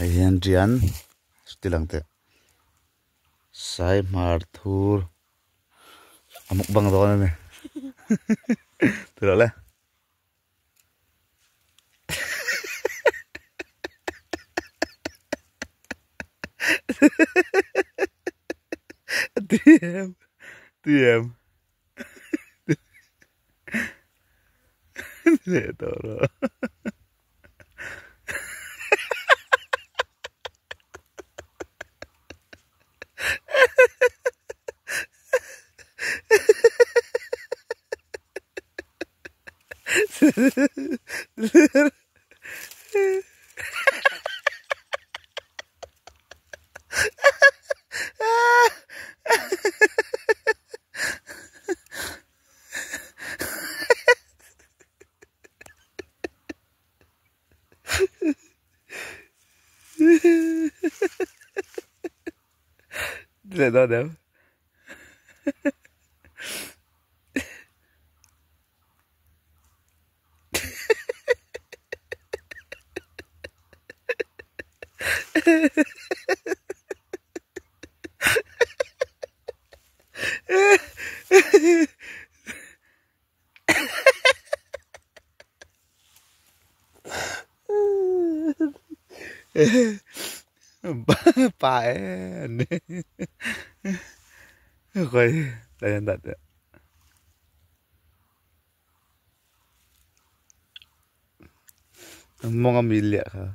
Ayan rian stilang te sai marthur amuk bang to ne Tuh lah. Diam, diam. Saya toro. Saya tahu dah. Paen. Koi, layan tak ada. Mau ngambil ya kah?